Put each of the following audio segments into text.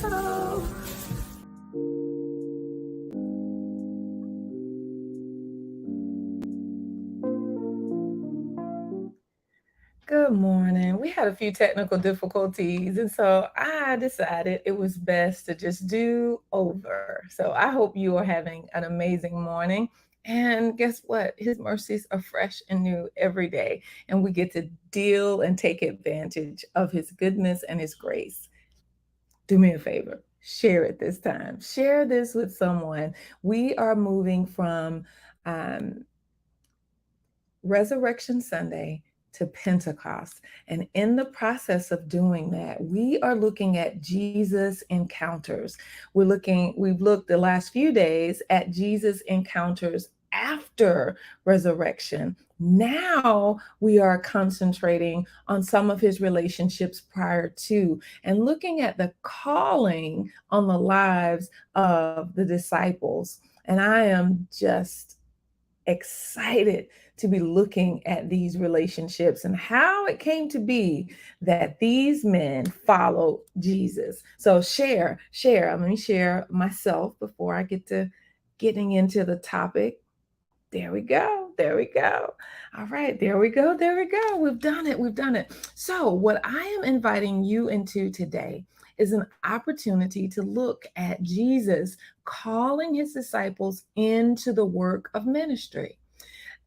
go. Good morning. We had a few technical difficulties, and so I decided it was best to just do over. So I hope you are having an amazing morning. And guess what? His mercies are fresh and new every day, and we get to deal and take advantage of his goodness and his grace. Do me a favor, share it this time. Share this with someone. We are moving from um, Resurrection Sunday to Pentecost. And in the process of doing that, we are looking at Jesus encounters. We've looked the last few days at Jesus encounters after resurrection. Now we are concentrating on some of his relationships prior to and looking at the calling on the lives of the disciples. And I am just excited to be looking at these relationships and how it came to be that these men followed Jesus. So share. Let me share myself before I get to getting into the topic. There we go. There we go. All right. There we go. There we go. We've done it. We've done it. So, what I am inviting you into today is an opportunity to look at Jesus calling his disciples into the work of ministry.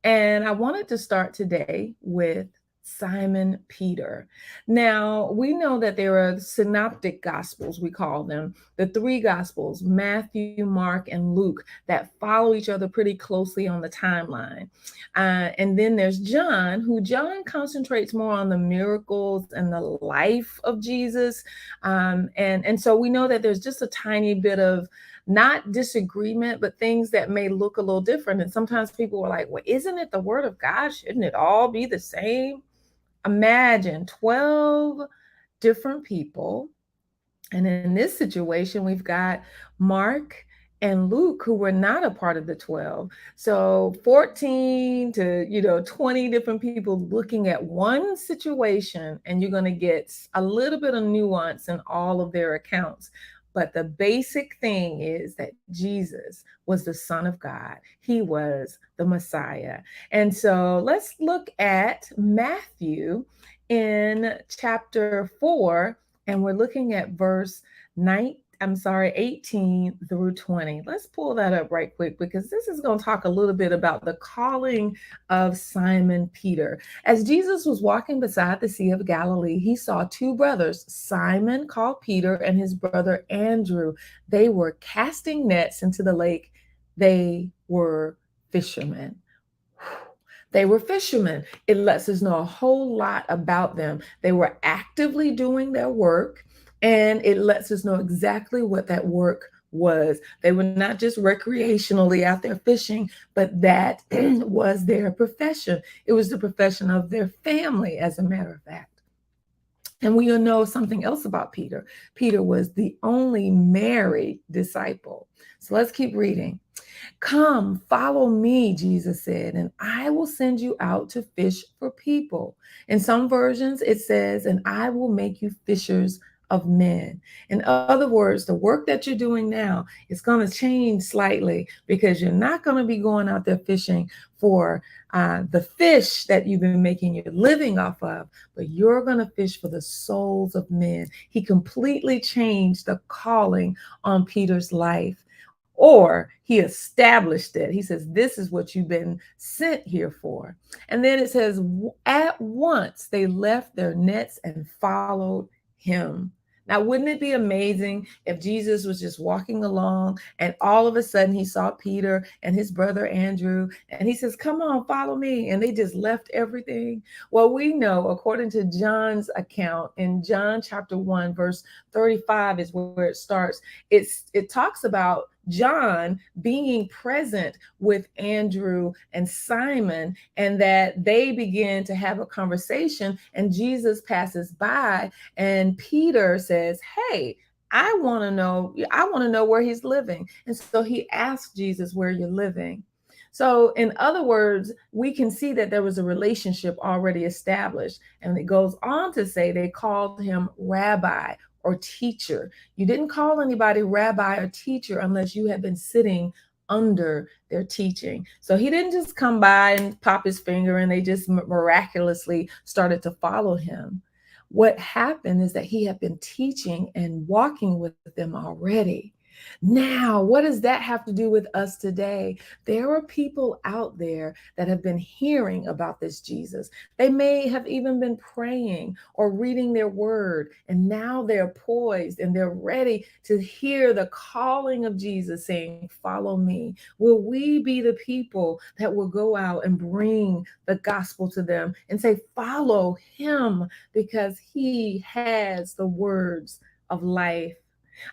And I wanted to start today with Simon Peter. Now, we know that there are synoptic gospels, we call them, the three gospels, Matthew, Mark, and Luke, that follow each other pretty closely on the timeline. And then there's John, who John concentrates more on the miracles and the life of Jesus. And so we know that there's just a tiny bit of not disagreement, but things that may look a little different. And sometimes people are like, well, isn't it the word of God? Shouldn't it all be the same? Imagine 12 different people. And in this situation, we've got Mark and Luke, who were not a part of the 12. So 14 to 20 different people looking at one situation, and you're going to get a little bit of nuance in all of their accounts. But the basic thing is that Jesus was the Son of God. He was the Messiah. And so let's look at Matthew in chapter 4, and we're looking at verse 18 through 20. Let's pull that up right quick because this is going to talk a little bit about the calling of Simon Peter. As Jesus was walking beside the Sea of Galilee, he saw two brothers, Simon called Peter and his brother Andrew. They were casting nets into the lake. They were fishermen. They were fishermen. It lets us know a whole lot about them. They were actively doing their work, and it lets us know exactly what that work was. They were not just recreationally out there fishing, but that was their profession. It was the profession of their family, as a matter of fact. And we know something else about Peter. Peter was the only married disciple. So let's keep reading. Come, follow me, Jesus said, and I will send you out to fish for people. In some versions, it says, and I will make you fishers of men. In other words, the work that you're doing now is going to change slightly because you're not going to be going out there fishing for the fish that you've been making your living off of, but you're going to fish for the souls of men. He completely changed the calling on Peter's life. Or he established it. He says, this is what you've been sent here for. And then it says, at once they left their nets and followed him. Now, wouldn't it be amazing if Jesus was just walking along and all of a sudden he saw Peter and his brother Andrew and he says, come on, follow me. And they just left everything. Well, we know, according to John's account in John chapter 1, verse 35 is where it starts. It talks about John being present with Andrew and Simon, and that they begin to have a conversation, and Jesus passes by, and Peter says, hey, I want to know where he's living. And so he asked Jesus, where you're living. So in other words, we can see that there was a relationship already established. And it goes on to say they called him rabbi, or teacher. You didn't call anybody rabbi or teacher unless you had been sitting under their teaching. So he didn't just come by and pop his finger and they just miraculously started to follow him. What happened is that he had been teaching and walking with them already. Now, what does that have to do with us today? There are people out there that have been hearing about this Jesus. They may have even been praying or reading their word, and now they're poised and they're ready to hear the calling of Jesus saying, "Follow me." Will we be the people that will go out and bring the gospel to them and say, "Follow him," because he has the words of life?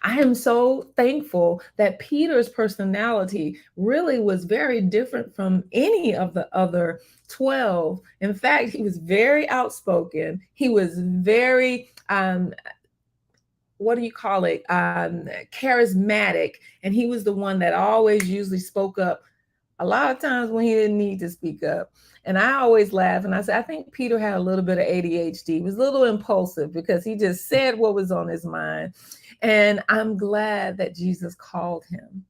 I am so thankful that Peter's personality really was very different from any of the other 12. In fact, he was very outspoken. He was very, what do you call it, charismatic. And he was the one that always usually spoke up a lot of times when he didn't need to speak up. And I always laugh and I say, I think Peter had a little bit of ADHD. He was a little impulsive because he just said what was on his mind. And I'm glad that Jesus called him,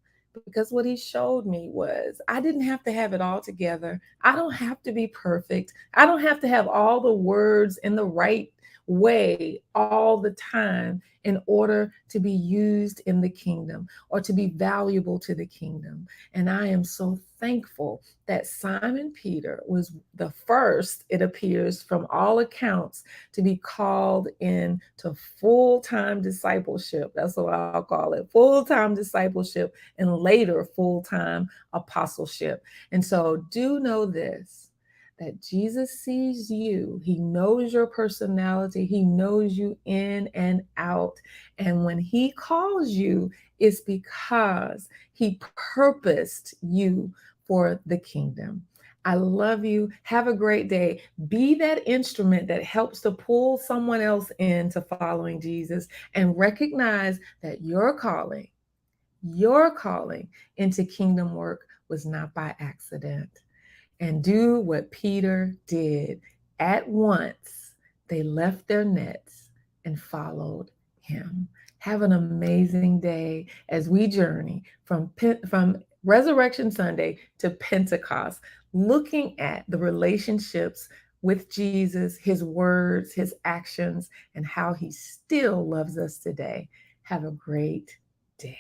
because what he showed me was I didn't have to have it all together. I don't have to be perfect. I don't have to have all the words in the right way all the time in order to be used in the kingdom or to be valuable to the kingdom. And I am so thankful that Simon Peter was the first, it appears from all accounts, to be called in to full-time discipleship. That's what I'll call it, full-time discipleship, and later full-time apostleship. And so do know this, that Jesus sees you. He knows your personality. He knows you in and out. And when he calls you, it's because he purposed you for the kingdom. I love you. Have a great day. Be that instrument that helps to pull someone else into following Jesus, and recognize that your calling into kingdom work was not by accident. And do what Peter did. At once, they left their nets and followed him. Have an amazing day as we journey from Resurrection Sunday to Pentecost, looking at the relationships with Jesus, his words, his actions, and how he still loves us today. Have a great day.